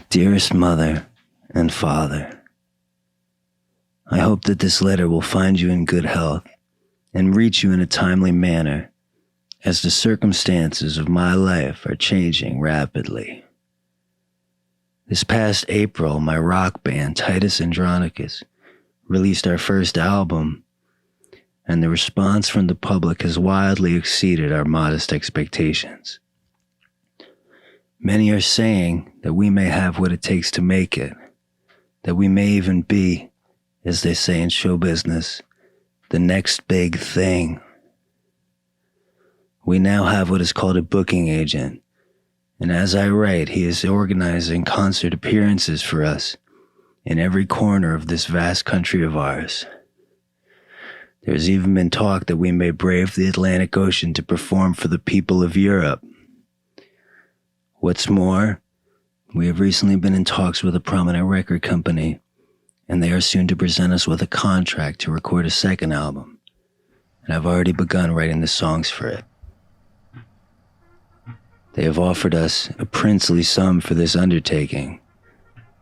Dearest Mother and Father, I hope that this letter will find you in good health and reach you in a timely manner, as the circumstances of my life are changing rapidly. This past April, my rock band, Titus Andronicus, released our first album, and the response from the public has wildly exceeded our modest expectations. Many are saying that we may have what it takes to make it, that we may even be, as they say in show business, the next big thing. We now have what is called a booking agent, and as I write, he is organizing concert appearances for us in every corner of this vast country of ours. There's even been talk that we may brave the Atlantic Ocean to perform for the people of Europe. What's more, we have recently been in talks with a prominent record company, and they are soon to present us with a contract to record a second album, and I've already begun writing the songs for it. They have offered us a princely sum for this undertaking.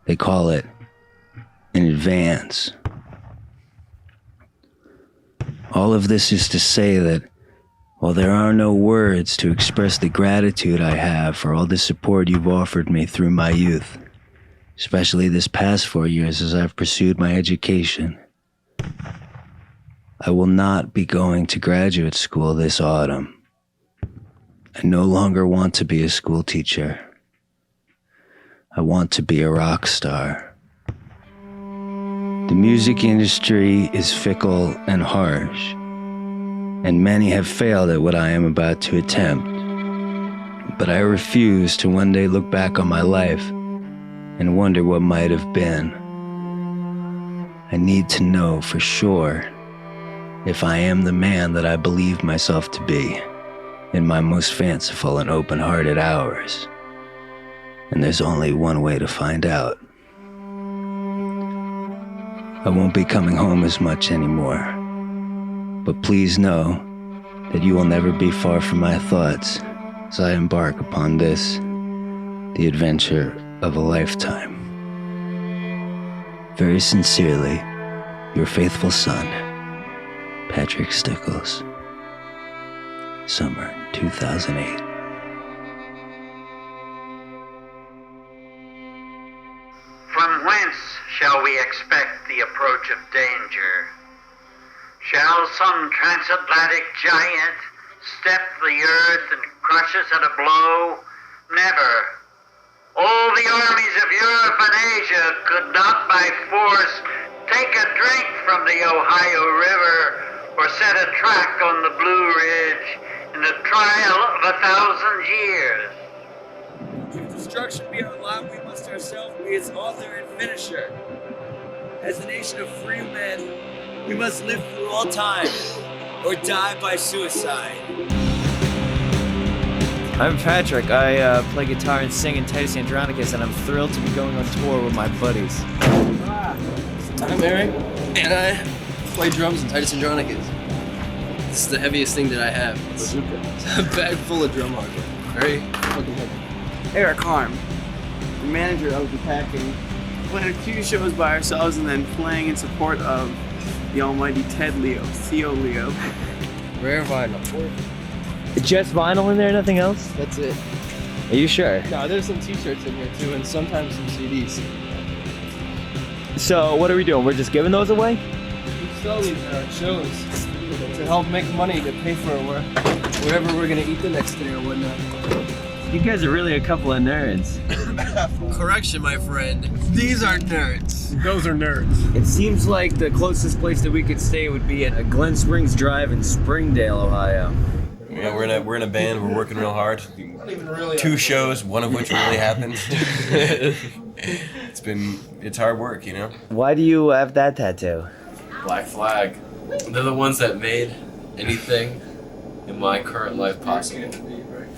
They call it an advance. All of this is to say that while there are no words to express the gratitude I have for all the support you've offered me through my youth, especially this past 4 years as I've pursued my education, I will not be going to graduate school this autumn. I no longer want to be a school teacher. I want to be a rock star. The music industry is fickle and harsh, and many have failed at what I am about to attempt. But I refuse to one day look back on my life and wonder what might have been. I need to know for sure if I am the man that I believe myself to be in my most fanciful and open-hearted hours. And there's only one way to find out. I won't be coming home as much anymore, but please know that you will never be far from my thoughts as I embark upon this, the adventure of a lifetime. Very sincerely, your faithful son, Patrick Stickles. Summer 2008. From whence shall we expect the approach of danger? Shall some transatlantic giant step the earth and crush us at a blow? Never. All the armies of Europe and Asia could not by force take a drink from the Ohio River or set a track on the Blue Ridge in the trial of 1,000 years. If destruction be our lot, we must ourselves be its author and finisher. As a nation of free men, we must live through all time or die by suicide. I'm Patrick. I play guitar and sing in Titus Andronicus, and I'm thrilled to be going on tour with my buddies. I'm Eric, and I play drums in Titus Andronicus. This is the heaviest thing that I have. It's a bag full of drum hardware. Very fucking heavy. Eric Harm, the manager of the Packing, playing a few shows by ourselves and then playing in support of the almighty Ted Leo, Theo Leo. Rare vinyl. Just vinyl in there, nothing else? That's it. Are you sure? No, there's some t-shirts in here too, and sometimes some CDs. So what are we doing? We're just giving those away? We sell these at our shows to help make money to pay for wherever we're gonna eat the next day or whatnot. You guys are really a couple of nerds. Correction, my friend. These are nerds. Those are nerds. It seems like the closest place that we could stay would be at Glen Springs Drive in Springdale, Ohio. Yeah, we're in a band. We're working real hard. 2 shows, one of which really happened. It's hard work, you know. Why do you have that tattoo? Black Flag. They're the ones that made anything in my current life possible.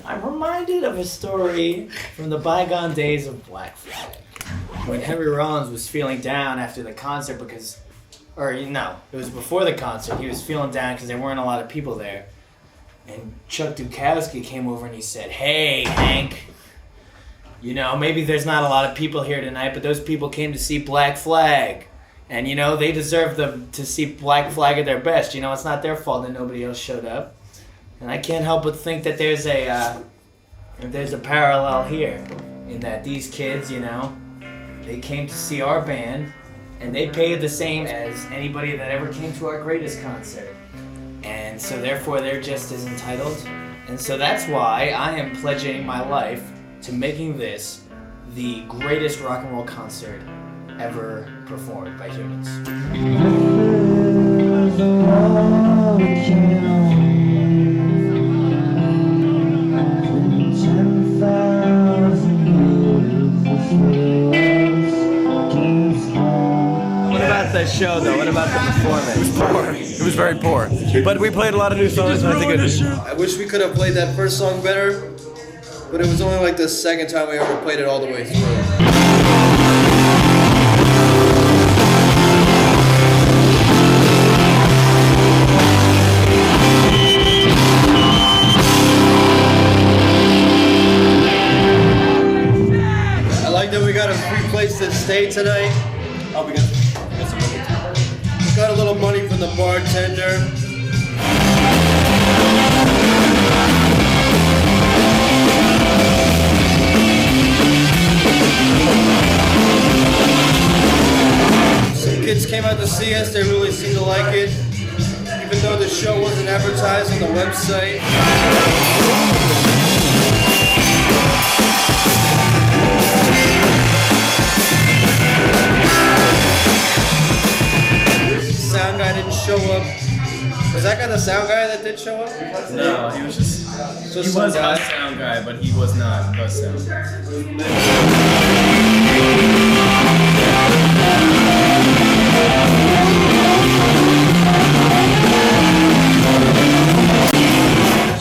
I'm reminded of a story from the bygone days of Black Flag. When Henry Rollins was feeling down after the concert it was before the concert. He was feeling down because there weren't a lot of people there. And Chuck Dukowski came over and he said, "Hey, Hank, You know, maybe there's not a lot of people here tonight, but those people came to see Black Flag. And, you know, they deserve to see Black Flag at their best. You know, it's not their fault that nobody else showed up. And I can't help but think that there's a parallel here. In that these kids, you know, they came to see our band, and they paid the same as anybody that ever came to our greatest concert. And so therefore they're just as entitled. And so that's why I am pledging my life to making this the greatest rock and roll concert ever performed by humans. What about the show, though? What about the performance? It was poor. It was very poor. But we played a lot of new songs, and I think it. I wish we could have played that first song better, but it was only like the second time we ever played it all the way through. I like that we got a free place to stay tonight. Oh, we got some money. Got a little money from the bartender. Some kids came out to see us. They really seemed to like it, even though the show wasn't advertised on the website. Sound guy didn't show up. Was that guy the sound guy that did show up? No, he was just he was a sound guy, but he was not the sound guy.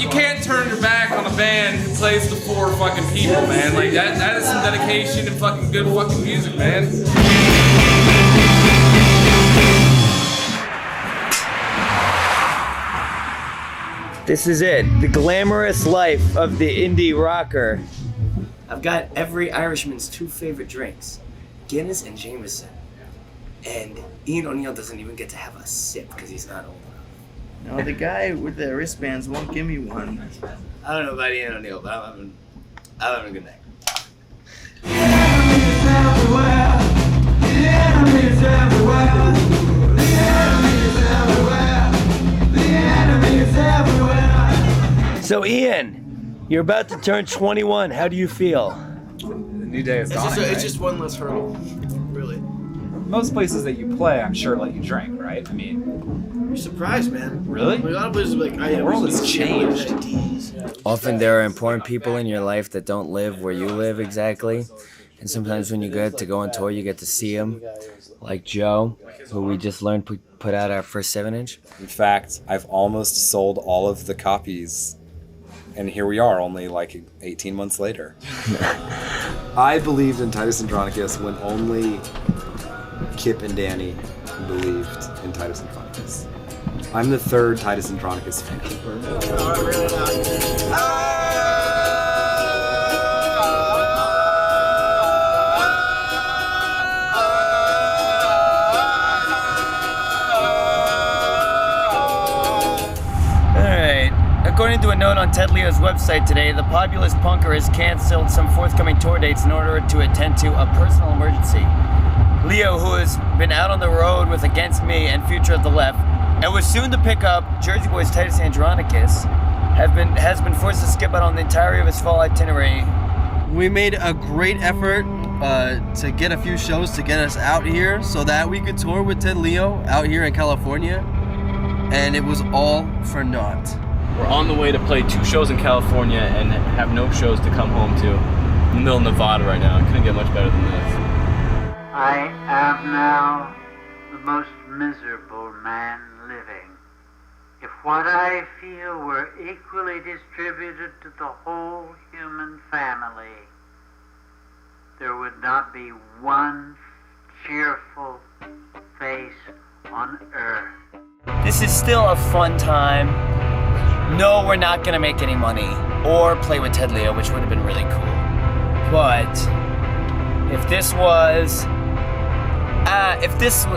You can't turn your back on a band who plays to 4 fucking people, man. Like that is some dedication and fucking good fucking music, man. This is it, the glamorous life of the indie rocker. I've got every Irishman's 2 favorite drinks, Guinness and Jameson. And Ian O'Neill doesn't even get to have a sip because he's not old enough. No, the guy with the wristbands won't give me one. I don't know about Ian O'Neill, but I'm having a good night. So Ian, you're about to turn 21. How do you feel? The new day is dawning. It's just one less hurdle, really. Most places that you play, I'm sure, let you drink, right? I mean, You're surprised, man. really? A lot of places are like, The world has changed. Often there are important people in your life that don't live where you live exactly. And sometimes when you get to go on tour, you get to see them. Like Joe, who we just learned put out our first 7-inch. In fact, I've almost sold all of the copies. And here we are, only like 18 months later. I believed in Titus Andronicus when only Kip and Danny believed in Titus Andronicus. I'm the 3rd Titus Andronicus fan. According to a note on Ted Leo's website today, the populist punker has canceled some forthcoming tour dates in order to attend to a personal emergency. Leo, who has been out on the road with Against Me and Future of the Left, and was soon to pick up Jersey Boy's Titus Andronicus, has been forced to skip out on the entirety of his fall itinerary. We made a great effort to get a few shows to get us out here so that we could tour with Ted Leo out here in California, and it was all for naught. We're on the way to play 2 shows in California and have no shows to come home to. In the middle of Nevada right now. It couldn't get much better than this. I am now the most miserable man living. If what I feel were equally distributed to the whole human family, there would not be one cheerful face on earth. This is still a fun time. No, we're not gonna make any money or play with Ted Leo, which would have been really cool. But if this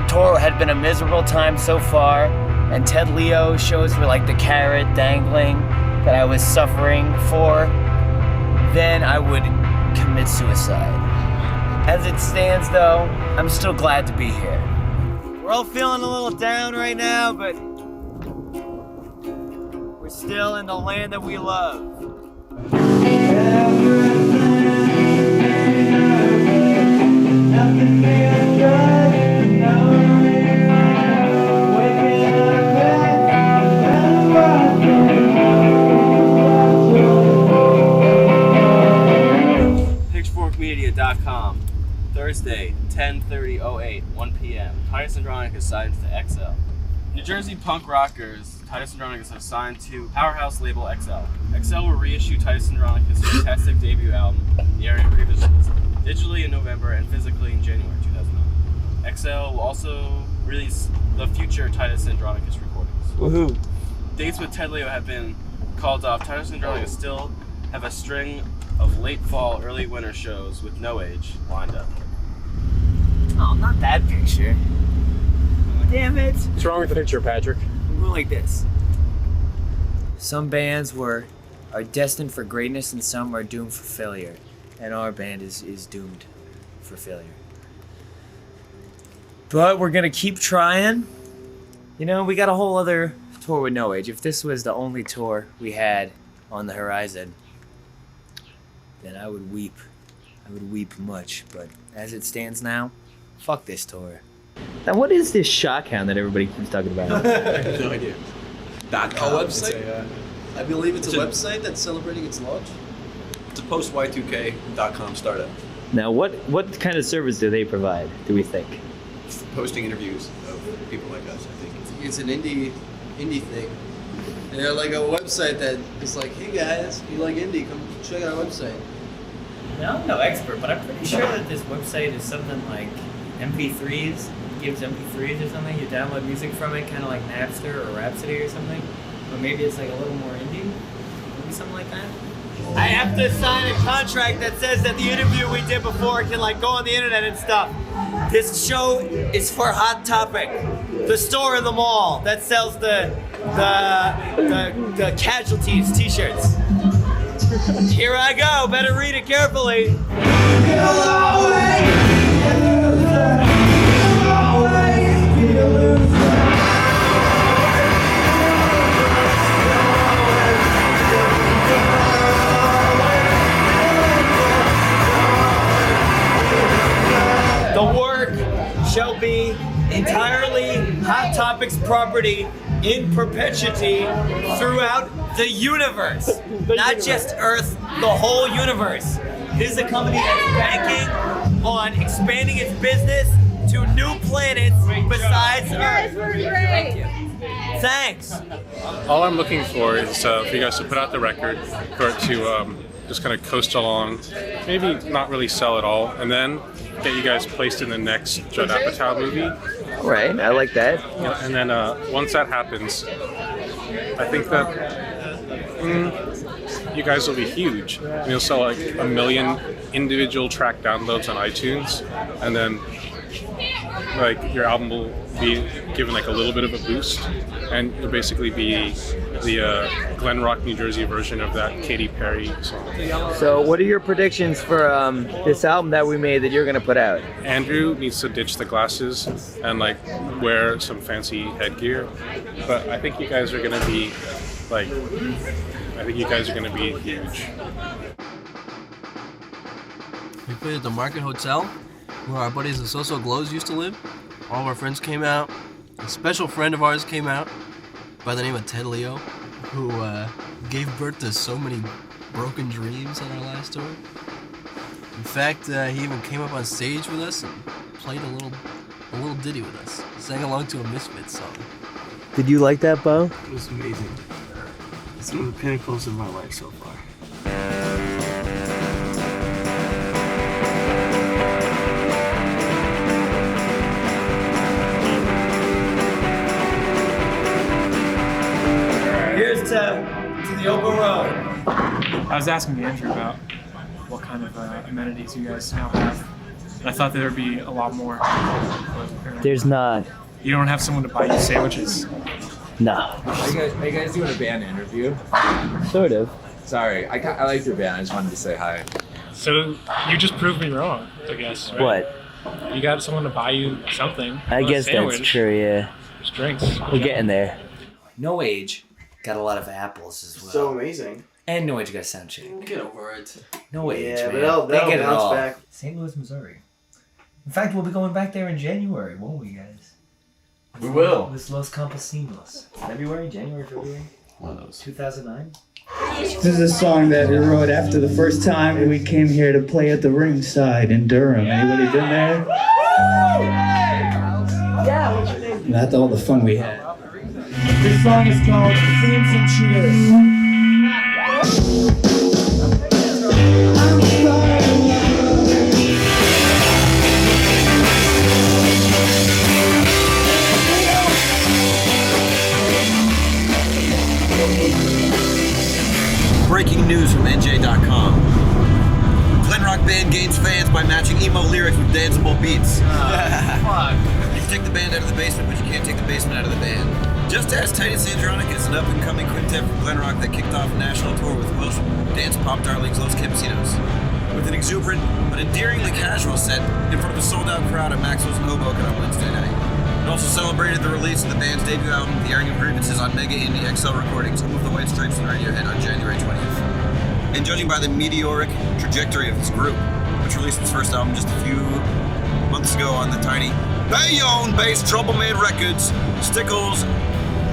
tour had been a miserable time so far, and Ted Leo shows were like the carrot dangling that I was suffering for, then I would commit suicide. As it stands though, I'm still glad to be here. We're all feeling a little down right now, but we're still in the land that we love. Pitchforkmedia.com, Thursday, 10/30/08, 1 p.m. Titus Andronicus signs to XL. New Jersey punk rockers Titus Andronicus have signed to Powerhouse label XL. XL will reissue Titus Andronicus' fantastic debut album, The Area Revisions, digitally in November and physically in January 2009. XL will also release the future Titus Andronicus recordings. Woohoo! Dates with Ted Leo have been called off. Titus Andronicus still have a string of late fall, early winter shows with No Age lined up. Oh, not that picture. Damn it. What's wrong with the picture, Patrick? Go like this. Some bands are destined for greatness and some are doomed for failure. And our band is doomed for failure. But we're gonna keep trying. You know, we got a whole other tour with No Age. If this was the only tour we had on the horizon, then I would weep. I would weep much. But as it stands now, fuck this tour. Now, what is this shock hound that everybody keeps talking about? I have no idea. A website? I believe it's a website that's celebrating its launch. It's a post-Y2K.com startup. Now, what kind of service do they provide, do we think? Posting interviews of people like us, I think. It's an indie thing. And they're like a website that is like, hey guys, you like indie, come check out our website. Now, I'm no expert, but I'm pretty sure that this website is something like MP3s, gives MP3s or something. You download music from it, kind of like Napster or Rhapsody or something. But maybe it's like a little more indie, maybe something like that. I have to sign a contract that says that the interview we did before can like go on the internet and stuff. This show is for Hot Topic, the store in the mall that sells the casualties t-shirts. Here I go, better read it carefully. The work shall be entirely Hot Topic's property in perpetuity throughout the universe. Not just Earth, the whole universe. This is a company that's banking on expanding its business to new planets besides Earth. Thank you. Thanks. All I'm looking for is for you guys to put out the record, for it to just kind of coast along, maybe not really sell at all, and then get you guys placed in the next Judd Apatow movie. All right, I like that. And then once that happens, I think that you guys will be huge. And you'll sell like 1 million individual track downloads on iTunes, and then like your album will be given like a little bit of a boost, and it'll basically be the Glen Rock, New Jersey version of that Katy Perry song. So what are your predictions for this album that we made that you're gonna put out? Andrew needs to ditch the glasses and like wear some fancy headgear, but I think you guys are gonna be like, huge. We played at the Market Hotel, where our buddies the So-So Glows used to live. All of our friends came out. A special friend of ours came out by the name of Ted Leo, who gave birth to so many broken dreams on our last tour. In fact, he even came up on stage with us and played a little ditty with us. Sang along to a Misfits song. Did you like that, Bo? It was amazing. It's one of the pinnacles of my life so far. Here's to the open road. I was asking Andrew about what kind of amenities you guys now have. And I thought there would be a lot more. There's not. You don't have someone to buy you sandwiches. No. Are you guys doing a band interview? Sort of. Sorry, I like your band. I just wanted to say hi. So you just proved me wrong, I guess. Right? What? You got someone to buy you something. I guess sandwich. that's true, yeah. There's drinks. We're getting there. No Age got a lot of apples as well. So amazing. And No Age got a sound check. Get over it. No Age, Yeah, man. but that'll They get it bounce all. back. St. Louis, Missouri. In fact, we'll be going back there in January, won't we, guys? We will. With Los Campesinos. January, February? One of those. 2009? This is a song that we wrote after the first time we came here to play at the ringside in Durham. Anybody been there? Yeah, what's your name? That's all the fun we had. This song is called Themes and Cheers. Breaking news from NJ.com. Glen Rock band gains fans by matching emo lyrics with danceable beats. Fuck. You can take the band out of the basement, but you can't take the basement out of the band. Just as Titus Andronicus, an up-and-coming quintet from Glen Rock that kicked off a national tour with Welsh dance pop darlings Los Campesinos. With an exuberant but endearingly casual set in front of a sold-out crowd at Maxwell's in Hoboken on Wednesday night. It also celebrated the release of the band's debut album, The Airing of Grievances, on Mega Indie XL Recordings, home of the White Stripes and Radiohead, on January 20th. And judging by the meteoric trajectory of this group, which released its first album just a few months ago on the tiny Bayonne-based Troublemade Records, Stickles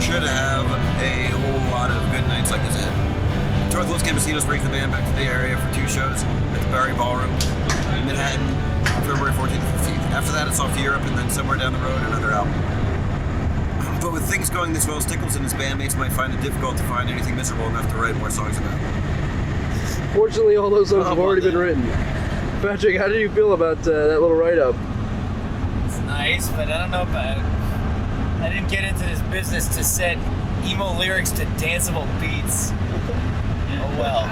should have a whole lot of good nights like this ahead. Tour with Los Campesinos brings the band back to the area for 2 shows at the Barry Ballroom in Manhattan on February 14th and 15th. After that, it's off to Europe and then somewhere down the road, another album. But with things going this well, Stickles and his bandmates might find it difficult to find anything miserable enough to write more songs about. Fortunately, all those songs have already been written. Patrick, how do you feel about that little write-up? It's nice, but I don't know about it. I didn't get into this business to set emo lyrics to danceable beats. Oh well.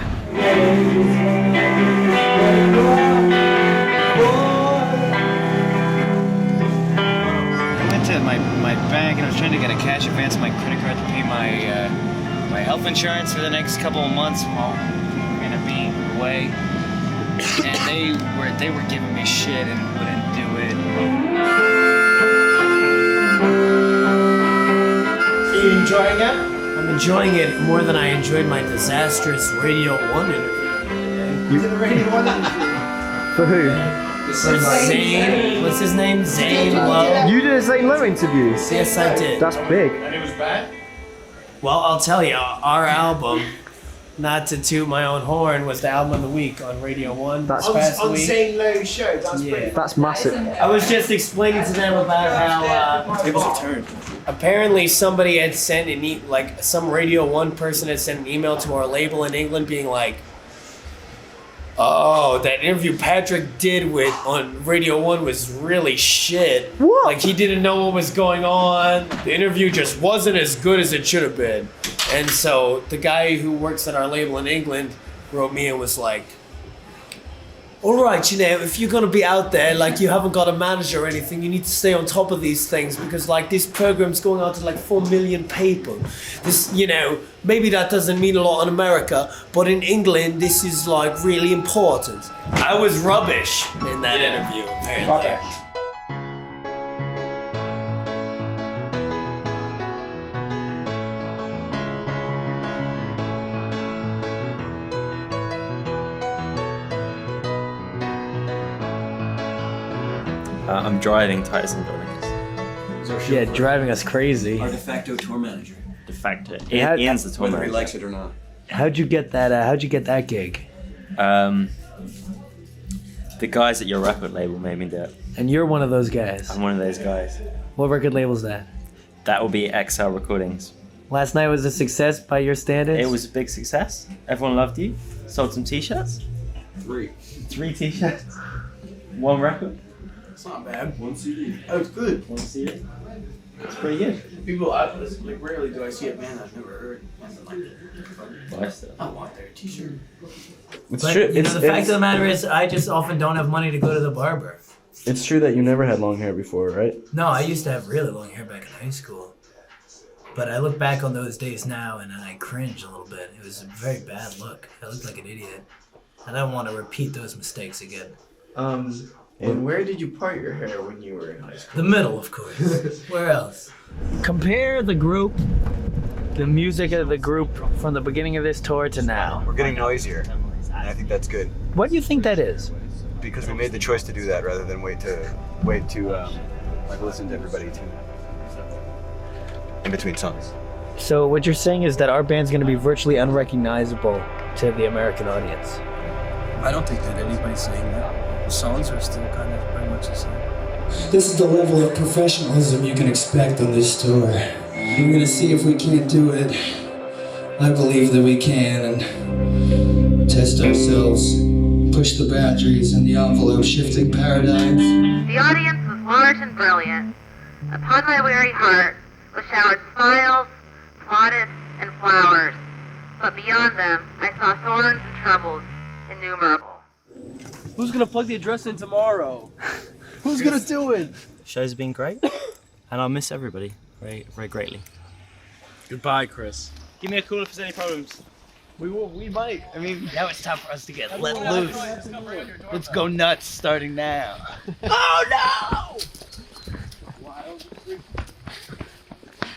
I went to my bank and I was trying to get a cash advance on my credit card to pay my health insurance for the next couple of months while I'm gonna be away. And they were giving me shit and wouldn't do it. Are you enjoying it? I'm enjoying it more than I enjoyed my disastrous Radio 1 interview. You did a Radio 1 interview? For who? Zane, what's his name? Zane Lowe. You did a Zane Lowe interview? Yes, I did. That's big. And it was bad? Well, I'll tell you, our album, not to toot my own horn, was the album of the week on Radio 1 this past On week. Zane Lowe's show, that's pretty. That's massive. I was just explaining to them about how Tables have turned. apparently somebody had sent some Radio 1 person had sent an email to our label in England being like, oh, that interview Patrick did on Radio 1 was really shit. What? Like, he didn't know what was going on. The interview just wasn't as good as it should have been. And so the guy who works at our label in England wrote me and was like, all right, if you're going to be out there, like, you haven't got a manager or anything, you need to stay on top of these things because, like, this program's going out to, like, 4 million people. This, maybe that doesn't mean a lot in America, but in England, this is, like, really important. I was rubbish in that interview, apparently. I'm driving Titus Andronicus. Yeah, driving us crazy. Our de facto tour manager. De facto. Yeah, Ian's the tour Whether he manager. likes it or not. How'd you get that gig? The guys at your record label made me do it. And you're one of those guys. I'm one of those guys. What record label's that? That will be XL Recordings. Last night was a success by your standards? It was a big success. Everyone loved you. Sold some t-shirts. 3 t-shirts. 1 record. It's not bad. 1 CD. Oh, it's good. 1 CD. It's pretty good. People, like, rarely do I see a band I've never heard. I want their t-shirt. But, you know, the fact of the matter is, I just often don't have money to go to the barber. It's true that you never had long hair before, right? No, I used to have really long hair back in high school. But I look back on those days now and I cringe a little bit. It was a very bad look. I looked like an idiot. I don't want to repeat those mistakes again. And where did you part your hair when you were in high school? The middle, of course. Where else? Compare the group, the music of the group from the beginning of this tour to now. We're getting noisier, and I think that's good. What do you think that is? Because we made the choice to do that rather than wait to like listen to everybody too in between songs. So what you're saying is that our band's going to be virtually unrecognizable to the American audience. I don't think that anybody's saying that. The songs are still kind of pretty much the same. This is the level of professionalism you can expect on this tour. We're gonna see if we can't do it. I believe that we can, and test ourselves, push the boundaries in the envelope shifting paradigms. The audience was large and brilliant. Upon my weary heart was showered smiles, plaudits, and flowers. But beyond them, I saw thorns and troubles innumerable. Who's gonna plug the address in tomorrow? Who's gonna do it? The show's been great, and I'll miss everybody very greatly. Goodbye, Chris. Give me a call if there's any problems. We might. I mean, now it's time for us to get let loose. Let's go nuts starting now. Oh no!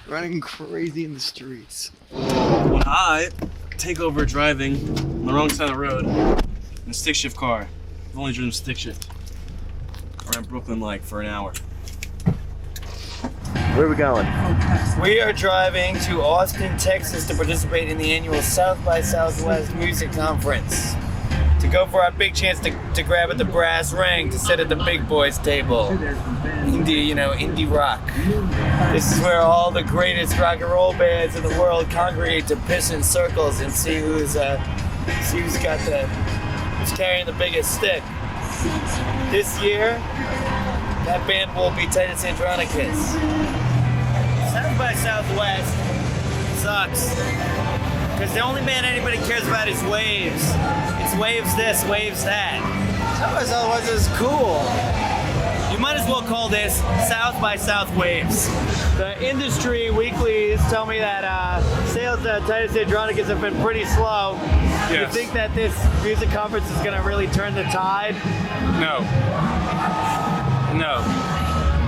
Running crazy in the streets. When I take over driving on the wrong side of the road in a stick shift car, I've only driven stick shift around Brooklyn like for an hour. Where are we going? We are driving to Austin, Texas to participate in the annual South by Southwest Music Conference. To go for our big chance to grab at the brass ring, to sit at the big boys table. Indie rock. This is where all the greatest rock and roll bands in the world congregate to piss in circles and see who's carrying the biggest stick. This year, that band will be Titus Andronicus. South by Southwest sucks. Because the only band anybody cares about is Waves. It's Waves this, Waves that. South by Southwest is cool. You might as well call this South by South Waves. The industry weeklies tell me that sales at Titus Andronicus have been pretty slow. Yes. You think that this music conference is going to really turn the tide? No.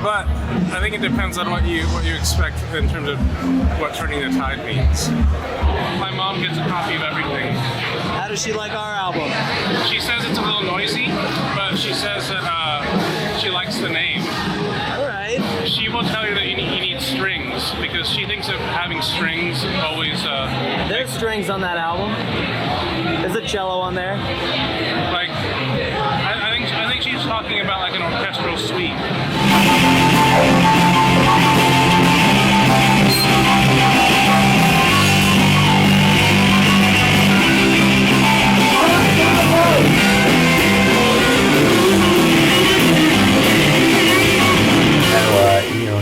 But I think it depends on what you expect in terms of what turning the tide means. My mom gets a copy of everything. How does she like our album? She says it's a little noisy, but she says that she likes the name. All right. She will tell you that you need strings because she thinks of having strings always. There's strings on that album. There's a cello on there. Like, I think she's talking about like an orchestral suite.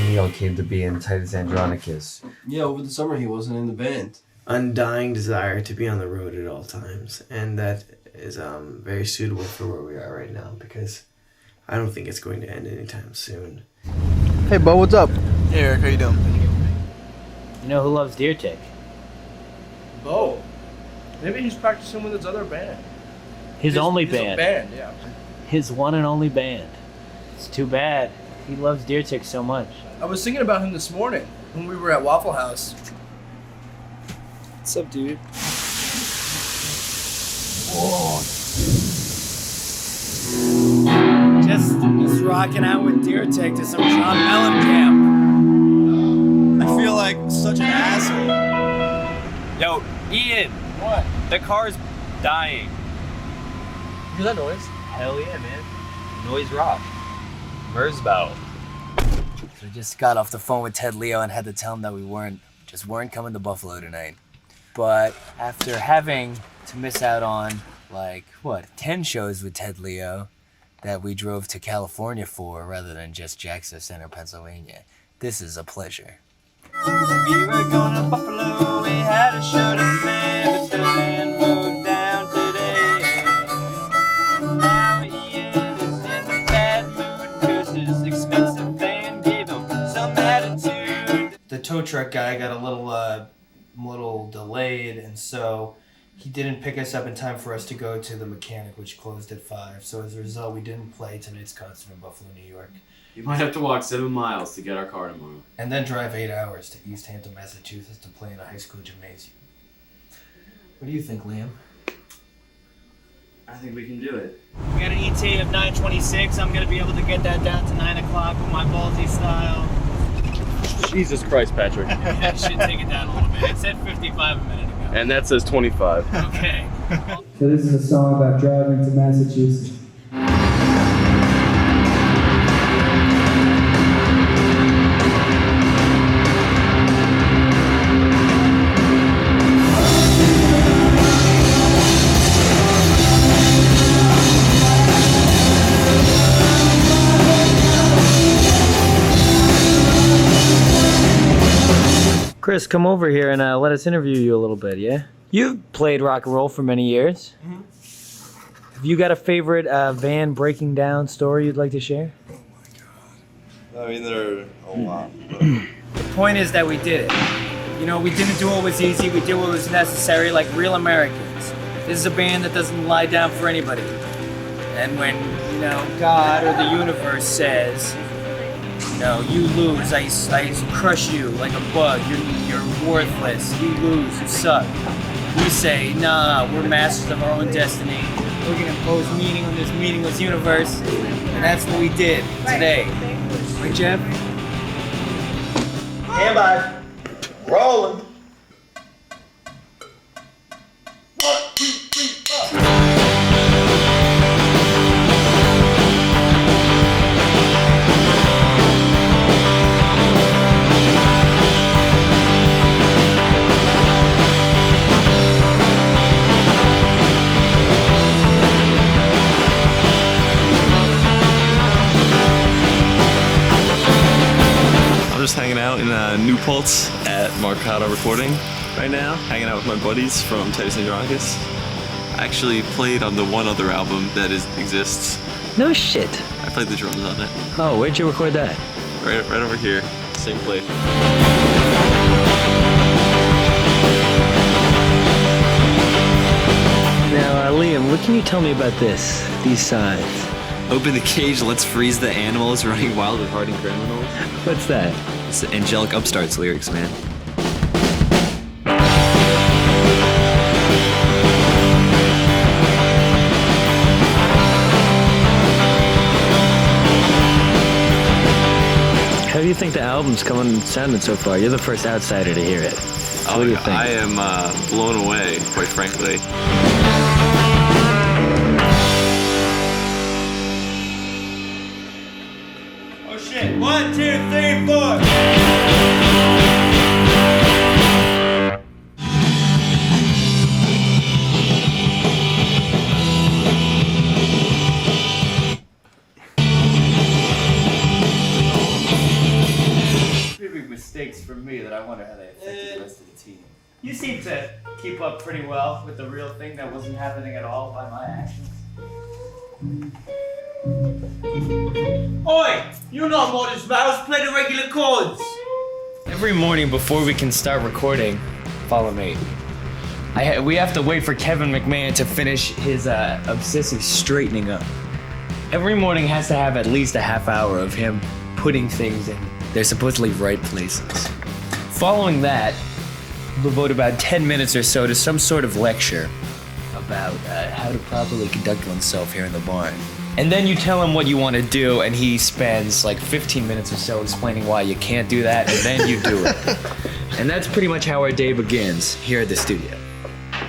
Neil came to be in Titus Andronicus. Yeah, over the summer he wasn't in the band. Undying desire to be on the road at all times, and that is very suitable for where we are right now because I don't think it's going to end anytime soon. Hey, Bo, what's up? Hey, Eric, how you doing? You know who loves deer tick? Bo. Maybe he's practicing with his other band. His only his band. band, yeah. His one and only band. It's too bad. He loves deer tick so much. I was thinking about him this morning when we were at Waffle House. What's up, dude? Whoa. Just rocking out with deer tick to some John Mellencamp. I feel like such an asshole. Yo, Ian! What? The car's dying. Hear that noise? Hell yeah, man. Noise rock. Merzbow. So I just got off the phone with Ted Leo and had to tell him that we weren't coming to Buffalo tonight. But after having to miss out on 10 shows with Ted Leo that we drove to California for rather than just Jackson Center, Pennsylvania, this is a pleasure. We were going to Buffalo, we had a show to plan, but the man moved down today. Now Ian is in a bad mood, cause his expensive band gave him some attitude. The tow truck guy got a little delayed, and so he didn't pick us up in time for us to go to the mechanic, which closed at 5. So as a result, we didn't play tonight's concert in Buffalo, New York. You might have to walk 7 miles to get our car tomorrow. And then drive 8 hours to East Hampton, Massachusetts to play in a high school gymnasium. What do you think, Liam? I think we can do it. We got an ETA of 9:26. I'm going to be able to get that down to 9 o'clock with my ballsy style. Jesus Christ, Patrick. I should take it down a little bit. It said 55 a minute ago. And that says 25. Okay. So this is a song about driving to Massachusetts. Chris, come over here and let us interview you a little bit, yeah? You've played rock and roll for many years. Mm-hmm. Have you got a favorite van breaking down story you'd like to share? I mean, there are a lot. The point is that we did it. You know, we didn't do what was easy, we did what was necessary, like real Americans. This is a band that doesn't lie down for anybody. And when, you know, God or the universe says, no, you lose. I crush you like a bug. You're worthless. You lose. You suck. We say, nah, we're masters of our own destiny. We're gonna impose meaning on this meaningless universe, and that's what we did today. Right, Jeff? Stand by. Rolling. 1, 2, 3, 4. I'm just hanging out in New Paltz at Marcata Recording right now, hanging out with my buddies from Titus Andronicus. I actually played on the one other album that exists. No shit. I played the drums on it. Oh, where'd you record that? Right over here, same place. Now, Liam, what can you tell me about these signs? Open the cage, let's freeze the animals running wild with hardened criminals. What's that? It's the Angelic Upstarts lyrics, man. How do you think the album's coming and sounding so far? You're the first outsider to hear it. What do you think? I am blown away, quite frankly. Oh shit. 1, 2, 3, 4. Pretty big mistakes for me that I wonder how they affected the rest of the team. You seem to keep up pretty well with the real thing that wasn't happening at all by my actions. Oi! You're not modest mouse, play the regular chords! Every morning before we can start recording, follow me. We have to wait for Kevin McMahon to finish his obsessive straightening up. Every morning has to have at least a half hour of him putting things in their supposedly right places. Following that, we'll devote about 10 minutes or so to some sort of lecture about how to properly conduct oneself here in the barn. And then you tell him what you want to do, and he spends like 15 minutes or so explaining why you can't do that, and then you do it. And that's pretty much how our day begins here at the studio.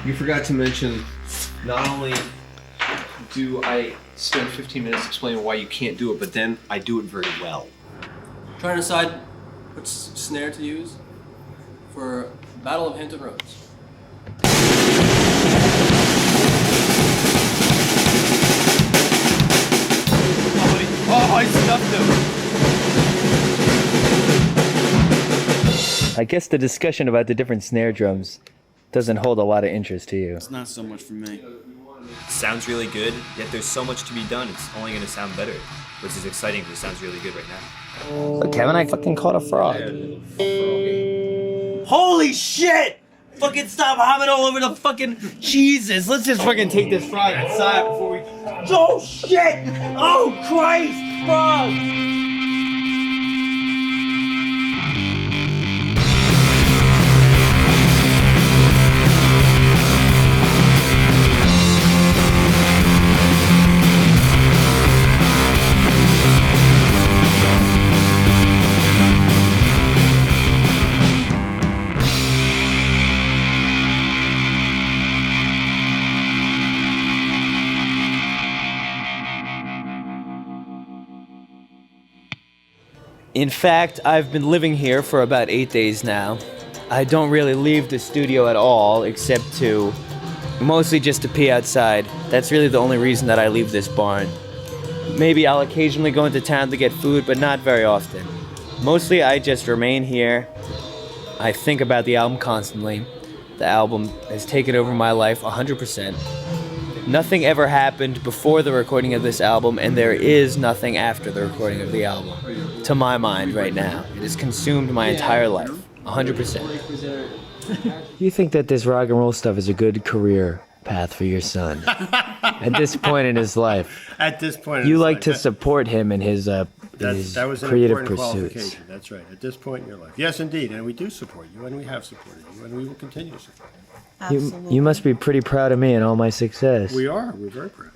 You forgot to mention, not only do I spend 15 minutes explaining why you can't do it, but then I do it very well. Trying to decide which snare to use for Battle of Hampton Roads. Oh, I stuffed him! I guess the discussion about the different snare drums doesn't hold a lot of interest to you. It's not so much for me. Sounds really good, yet there's so much to be done. It's only going to sound better, which is exciting because it sounds really good right now. Look, Kevin, I fucking caught a frog. Holy shit! Fucking stop hopping all over the fucking Jesus. Let's just fucking take this frog outside before we. Oh shit! Oh Christ! Frog! In fact, I've been living here for about 8 days now. I don't really leave the studio at all, except to mostly just to pee outside. That's really the only reason that I leave this barn. Maybe I'll occasionally go into town to get food, but not very often. Mostly I just remain here. I think about the album constantly. The album has taken over my life 100%. Nothing ever happened before the recording of this album, and there is nothing after the recording of the album. To my mind right now. It has consumed my entire life. 100%. You think that this rock and roll stuff is a good career path for your son? At this point in his life. At this point in you his like life, to support him in his that was an creative important pursuits. qualification. That's right. At this point in your life. Yes, indeed. And we do support you, and we have supported you, and we will continue to support you. You must be pretty proud of me and all my success. We are. We're very proud.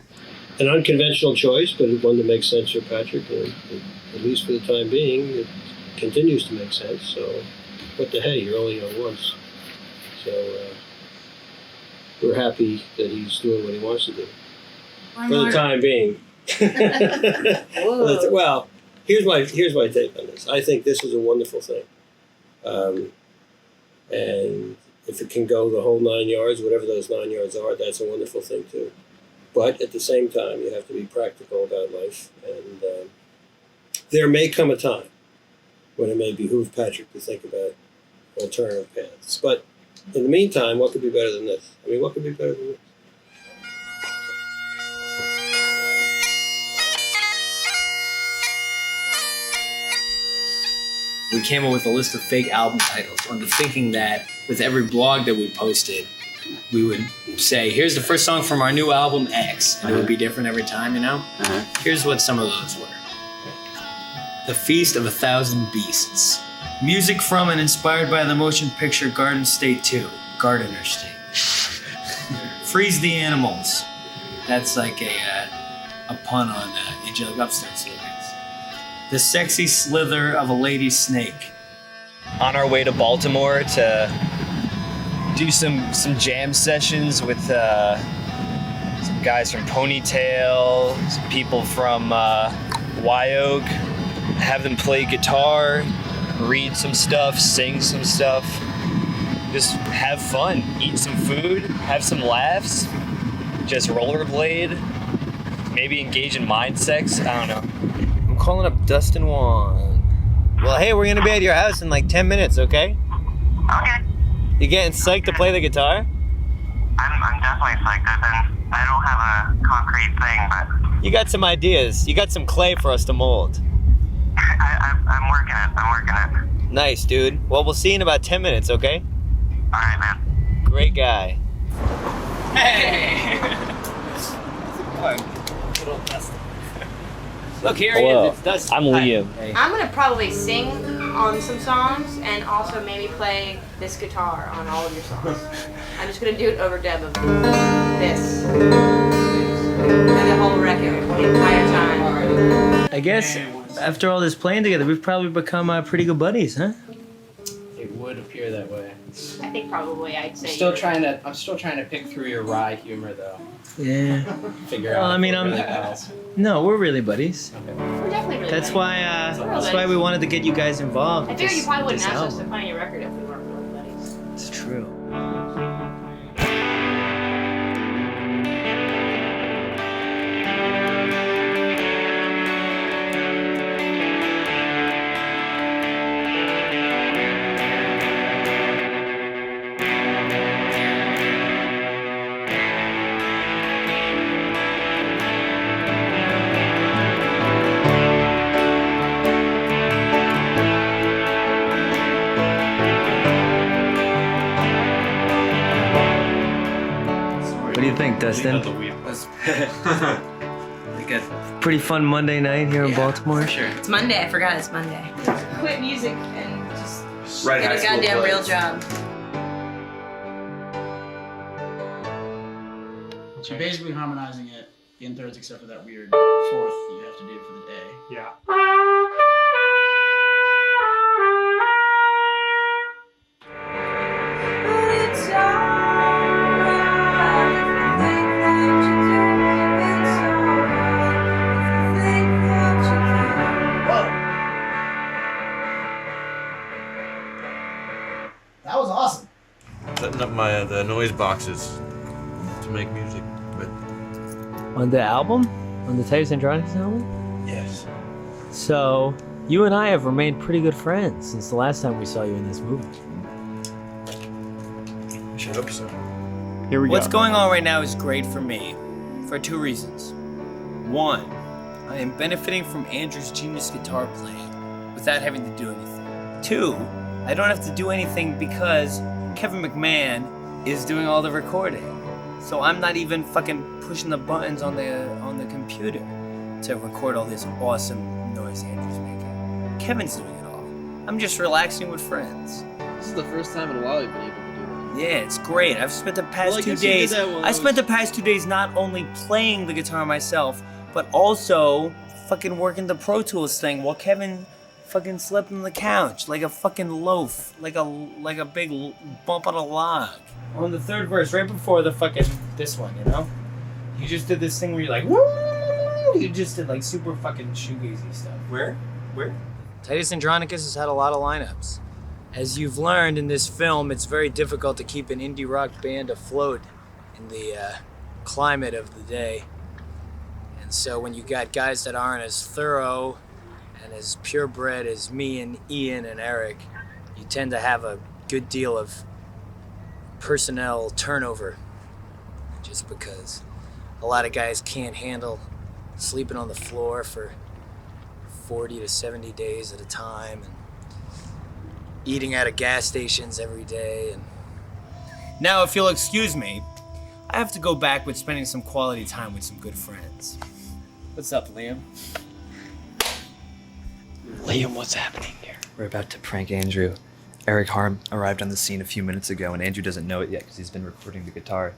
An unconventional choice, but one that makes sense for Patrick, and at least for the time being, it continues to make sense. So, what the hey, you're only young once. So, we're happy that he's doing what he wants to do. For the time being. Well, here's my take on this. I think this is a wonderful thing. And if it can go the whole 9 yards, whatever those 9 yards are, that's a wonderful thing too. But at the same time, you have to be practical about life. And there may come a time when it may behoove Patrick to think about alternative paths. But in the meantime, what could be better than this? I mean, what could be better than this? We came up with a list of fake album titles under thinking that with every blog that we posted, we would say, here's the first song from our new album X. And it would be different every time, you know? Here's what some of those were. The Feast of 1,000 Beasts. Music from and inspired by the motion picture Garden State 2, Gardener State. Freeze the Animals. That's like a pun on Angelic Upstart slogans. The Sexy Slither of a Lady Snake. On our way to Baltimore to do some jam sessions with some guys from Ponytail, some people from Wyoke, have them play guitar, read some stuff, sing some stuff, just have fun, eat some food, have some laughs, just rollerblade, maybe engage in mind sex, I don't know. I'm calling up Dustin Wong. Well, hey, we're gonna be at your house in like 10 minutes, okay? Okay. You getting psyched to play the guitar? I'm definitely psyched. I don't have a concrete thing, but You got some ideas. You got some clay for us to mold. I'm working it. Nice, dude. Well, we'll see you in about 10 minutes, okay? All right, man. Great guy. Hey! Little Dustin. Look, here he Hello. is. It's Dustin. I'm Liam. I'm gonna probably sing on some songs and also maybe play this guitar on all of your songs. I'm just gonna do it over dub of this. And the whole record the entire time. I guess after all this playing together, we've probably become pretty good buddies, huh? It would appear that way. I think probably I'd say. I'm still trying to pick through your wry humor though. Yeah. Figure Well, out. I mean, if we're really pals. No, we're really buddies. We're definitely really That's buddies. why. We're That's buddies. why we wanted to get you guys involved. I figured you probably wouldn't this ask us album. to find your record if we weren't really buddies. It's true. Dustin? That's like a Pretty fun Monday night here in Baltimore. Sure. It's Monday. I forgot it's Monday. Quit music and just Right, get high a school goddamn plays. real job. So you're basically harmonizing it in thirds except for that weird fourth that you have to do for the day. Yeah. That was awesome. Setting up my the noise boxes to make music with. On the album? On the Titus Andronicus album? Yes. So, you and I have remained pretty good friends since the last time we saw you in this movie. I should hope so. Here we What's go. going on right now is great for me, for two reasons. One, I am benefiting from Andrew's genius guitar playing without having to do anything. Two, I don't have to do anything because Kevin McMahon is doing all the recording. So I'm not even fucking pushing the buttons on the computer to record all this awesome noise Andrew's making. Kevin's doing it all. I'm just relaxing with friends. This is the first time in a while you've been able to do that. Yeah, it's great. I've spent the past Well, I 2 guess you did days. that when I I spent the past 2 days not only playing the guitar myself, but also fucking working the Pro Tools thing while Kevin fucking slept on the couch like a fucking loaf, like a big bump on a log. On the third verse, right before the fucking this one, you know, you just did this thing where you're like, woo! You just did like super fucking shoegazy stuff. Where? Titus Andronicus has had a lot of lineups. As you've learned in this film, it's very difficult to keep an indie rock band afloat in the climate of the day. And so when you got guys that aren't as thorough and as purebred as me and Ian and Eric, you tend to have a good deal of personnel turnover. Just because a lot of guys can't handle sleeping on the floor for 40 to 70 days at a time and eating out of gas stations every day. And now, if you'll excuse me, I have to go back with spending some quality time with some good friends. What's up, Liam? Liam, what's happening here? We're about to prank Andrew. Eric Harm arrived on the scene a few minutes ago, and Andrew doesn't know it yet because he's been recording the guitar.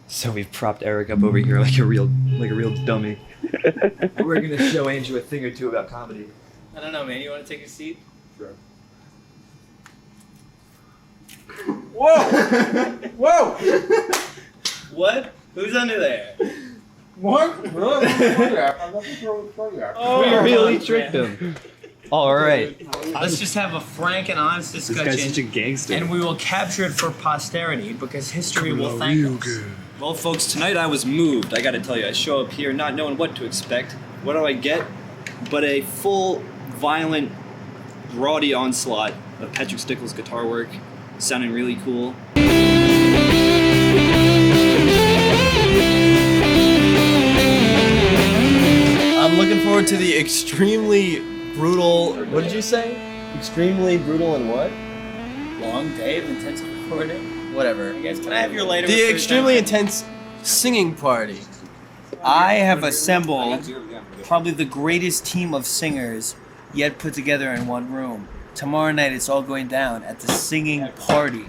So we've propped Eric up over here like a real dummy. We're gonna show Andrew a thing or two about comedy. I don't know, man. You want to take a seat? Sure. Whoa! Whoa! What? Who's under there? What? We really tricked him. All right. Let's just have a frank and honest discussion. This guy's such a gangster. And we will capture it for posterity because history will thank us. Well, folks, tonight I was moved. I gotta tell you, I show up here not knowing what to expect. What do I get? But a full, violent, rowdy onslaught of Patrick Stickles' guitar work, sounding really cool. I'm looking forward to the extremely brutal. What did you say? Extremely brutal and what? Long day of intensive recording. Whatever. Hey guys, can I have your lighter? The extremely intense singing party. I have assembled probably the greatest team of singers yet put together in one room. Tomorrow night it's all going down at the singing party.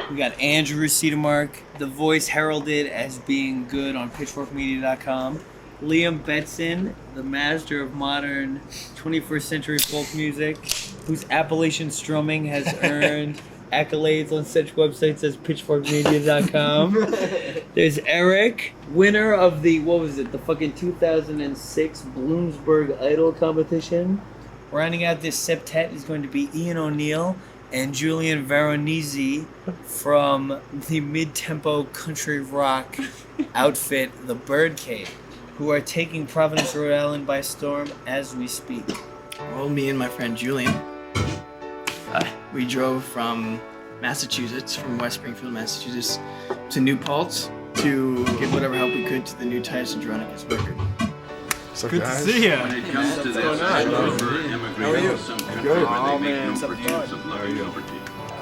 We got Andrew Cedarmark, the voice heralded as being good on pitchforkmedia.com. Liam Betson, the master of modern 21st century folk music, whose Appalachian strumming has earned accolades on such websites as pitchforkmedia.com. There's Eric, winner of the, the fucking 2006 Bloomsburg Idol competition. Rounding out this septet is going to be Ian O'Neill and Julian Veronese from the mid-tempo country rock outfit The Birdcage, who are taking Providence, Rhode Island by storm as we speak. Well, me and my friend Julian, we drove from Massachusetts, from West Springfield, Massachusetts, to New Paltz to give whatever help we could to the new Titus Andronicus record. Good to see you. When it comes to this, How are you? Good. Oh, man.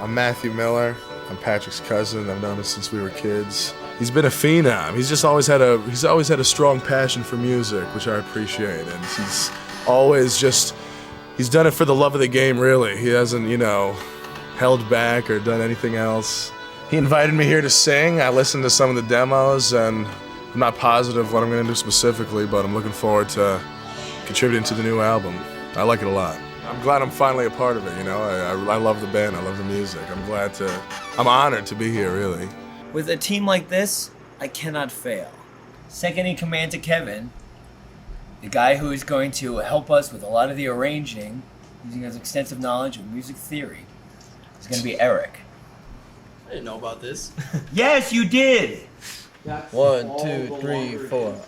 I'm Matthew Miller. I'm Patrick's cousin. I've known him since we were kids. he's been a phenom. He's just always had a strong passion for music, which I appreciate. And he's always he's done it for the love of the game, really. He hasn't, held back or done anything else. He invited me here to sing. I listened to some of the demos, and I'm not positive what I'm going to do specifically, but I'm looking forward to contributing to the new album. I like it a lot. I'm glad I'm finally a part of it, I love the band, I love the music. I'm honored to be here, really. With a team like this, I cannot fail. Second in command to Kevin, the guy who is going to help us with a lot of the arranging, using his extensive knowledge of music theory, is going to be Eric. I didn't know about this. Yes, you did! 1, 2, 3, 4.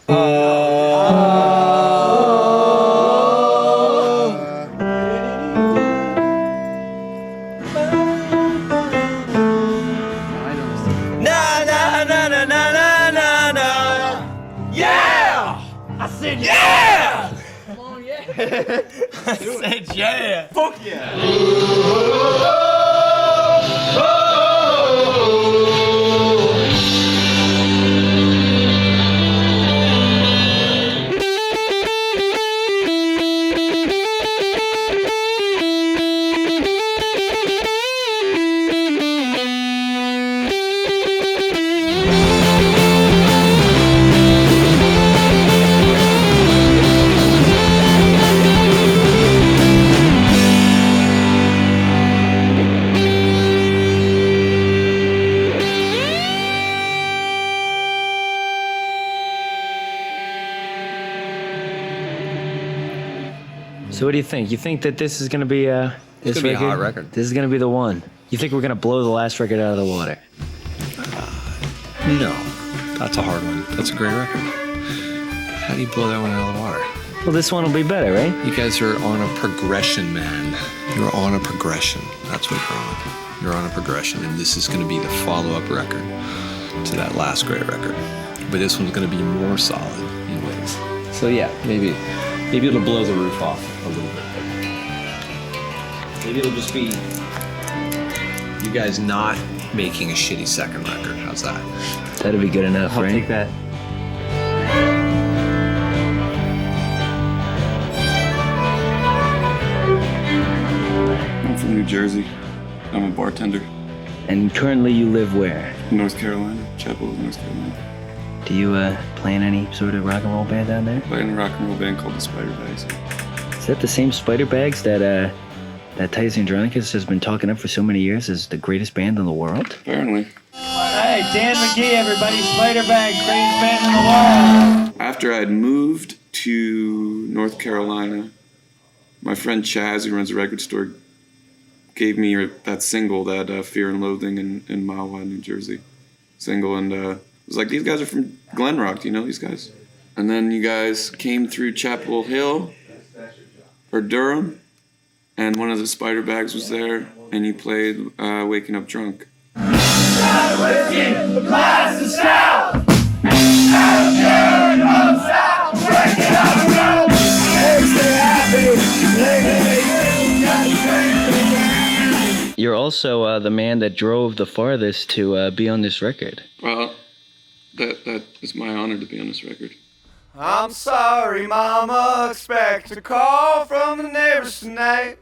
Na na na na na na na na. Yeah! I said yeah! Come on, yeah! I said yeah! Fuck yeah! So what do you think? You think that this is going to be It's gonna be a hot record. This is going to be the one. You think we're going to blow the last record out of the water? No, that's a hard one. That's a great record. How do you blow that one out of the water? Well, this one will be better, right? You guys are on a progression, man. You're on a progression. That's what you're on. You're on a progression, and this is going to be the follow-up record to that last great record. But this one's going to be more solid in ways. So yeah, maybe it'll blow the roof off a little bit. Maybe it'll just be you guys not making a shitty second record. How's that? That'd be good enough, right? I'll take that. I'm from New Jersey. I'm a bartender. And currently you live where? North Carolina, Chapel Hill, North Carolina. Do you play in any sort of rock and roll band down there? Play in a rock and roll band called the Spider Bags. Is that the same Spider Bags that Titus Andronicus has been talking up for so many years as the greatest band in the world? Apparently. Hey, Dan McGee, everybody, Spider Bag, greatest band in the world. After I'd moved to North Carolina, my friend Chaz, who runs a record store, gave me that single, that Fear and Loathing in Mahwah, New Jersey single, and was like, these guys are from Glen Rock, do you know these guys? And then you guys came through Chapel Hill, or Durham, and one of the Spider Bags was there, and you played Waking Up Drunk. You're also the man that drove the farthest to be on this record. Well, that is my honor to be on this record. I'm sorry, Mama, expect a call from the neighbors tonight.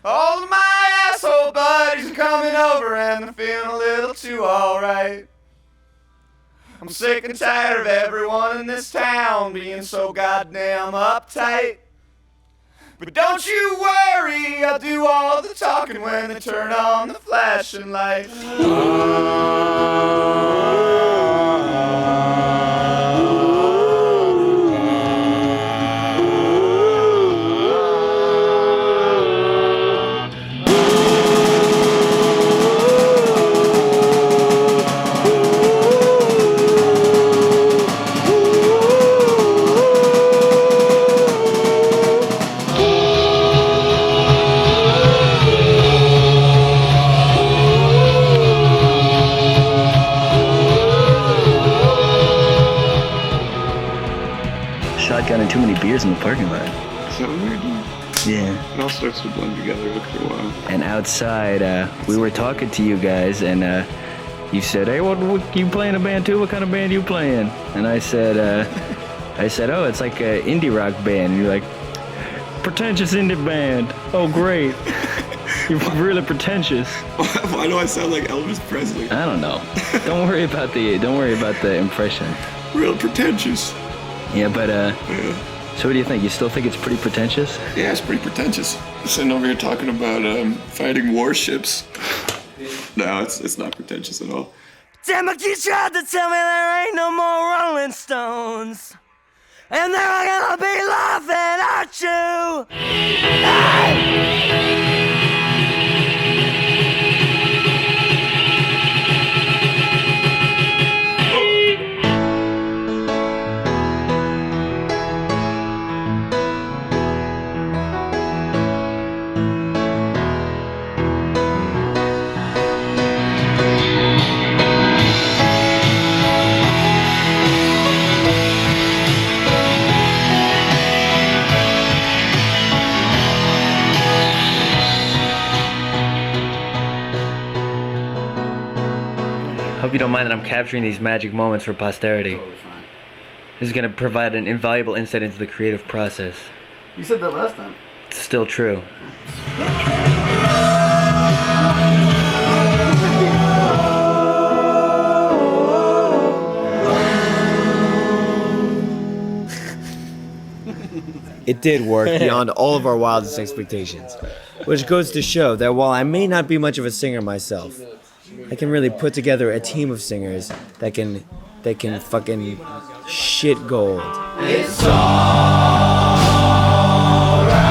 All of my asshole buddies are coming over and they're feeling a little too alright. I'm sick and tired of everyone in this town being so goddamn uptight. But don't you worry, I'll do all the talking when they turn on the flashing lights. Shotgunning too many beers in the parking lot. Is that what we're doing? Yeah. It all starts to blend together after a while. And outside, we were talking to you guys, and you said, hey, what you playing a band too? What kind of band you playing? And I said, oh, it's like an indie rock band. And you're like, pretentious indie band. Oh, great. You're really pretentious. Why do I sound like Elvis Presley? I don't know. Don't worry about the impression. Real pretentious. Yeah, but so what do you think? You still think it's pretty pretentious? Yeah, it's pretty pretentious. Sitting over here talking about fighting warships. No, it's not pretentious at all. Damn it, you tried to tell me there ain't no more Rolling Stones. And they're gonna be laughing at you. Hey! Hope you don't mind that I'm capturing these magic moments for posterity. This is going to provide an invaluable insight into the creative process. You said that last time. It's still true. It did work beyond all of our wildest expectations, which goes to show that while I may not be much of a singer myself, I can really put together a team of singers that can fucking shit gold. It's all right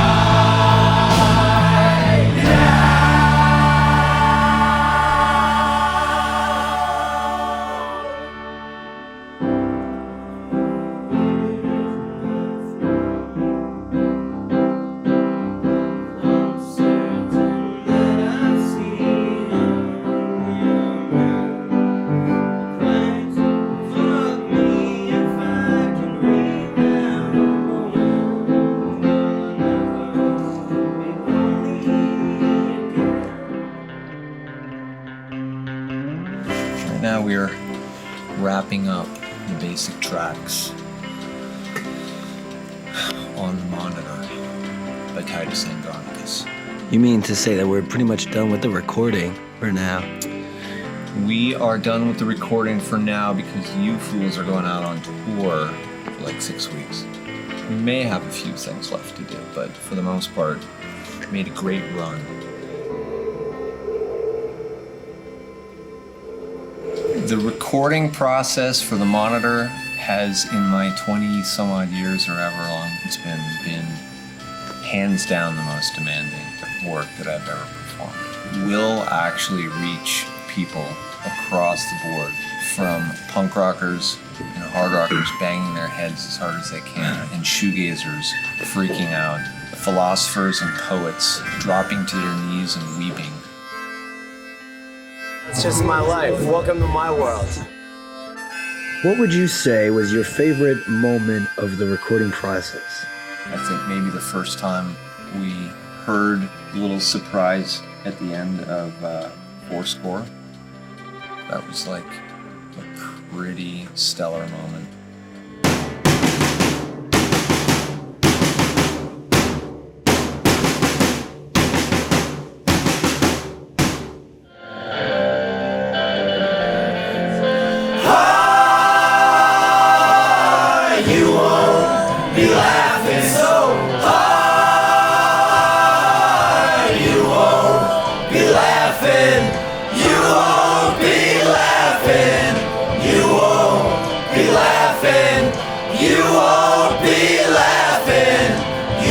Now we're wrapping up the basic tracks on the Monitor by Titus Andronicus. You mean to say that we're pretty much done with the recording for now? We are done with the recording for now because you fools are going out on tour for like 6 weeks. We may have a few things left to do, but for the most part, we made a great run. The recording process for the Monitor has, in my 20-some-odd years or however long it's been hands down the most demanding work that I've ever performed. We'll actually reach people across the board, from punk rockers and hard rockers banging their heads as hard as they can, and shoegazers freaking out, philosophers and poets dropping to their knees and weeping. It's just my life. Welcome to my world. What would you say was your favorite moment of the recording process? I think maybe the first time we heard a little surprise at the end of Fourscore. That was like a pretty stellar moment. You won't be laughing so hard. You won't be laughing. You won't be laughing. You won't be laughing. You won't be laughing.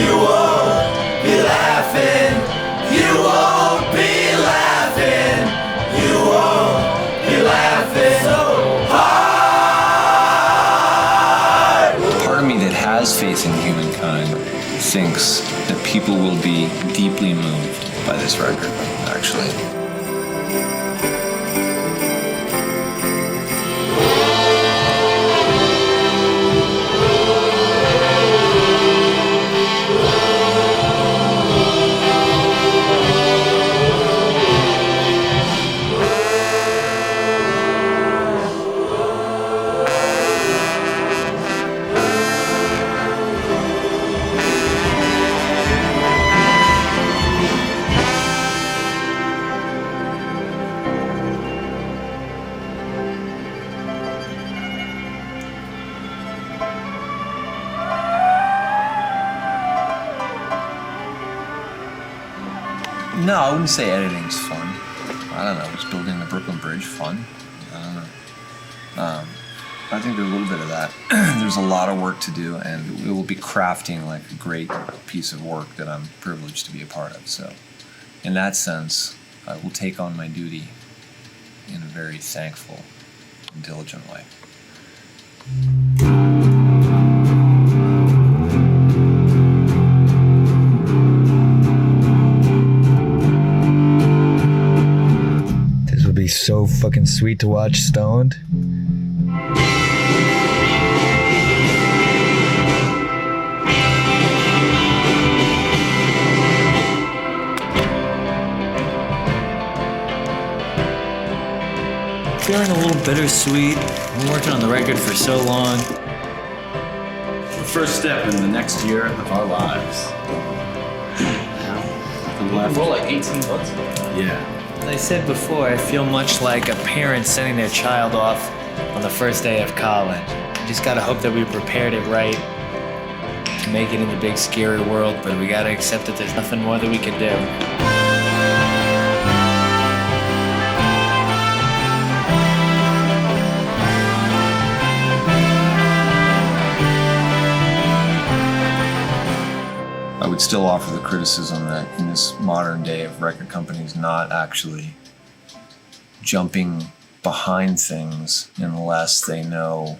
You won't be laughing. You won't be laughing. You won't be laughing so hard. Part of me that has faith in humankind thinks that people will be deeply moved by this record, actually. No, I wouldn't say editing's fun. I don't know. Was building the Brooklyn Bridge fun? I don't know. I think there's a little bit of that. There's a lot of work to do, and we will be crafting like a great piece of work that I'm privileged to be a part of. So, in that sense, I will take on my duty in a very thankful and diligent way. This would be so fucking sweet to watch stoned. Feeling a little bittersweet. Been working on the record for so long. The first step in the next year of our lives. We're like 18 months ago. Yeah. As I said before, I feel much like a parent sending their child off on the first day of college. You just gotta hope that we prepared it right to make it in the big scary world, but we gotta accept that there's nothing more that we can do. I would still offer the criticism that in this modern day of record companies not actually jumping behind things unless they know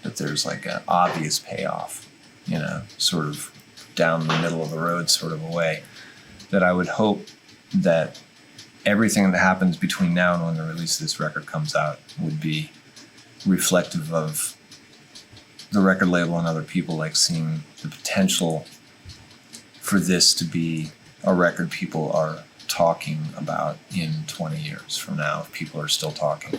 that there's like an obvious payoff, you know, sort of down the middle of the road sort of a way, that I would hope that everything that happens between now and when the release of this record comes out would be reflective of the record label and other people, like seeing the potential for this to be a record people are talking about in 20 years from now, if people are still talking.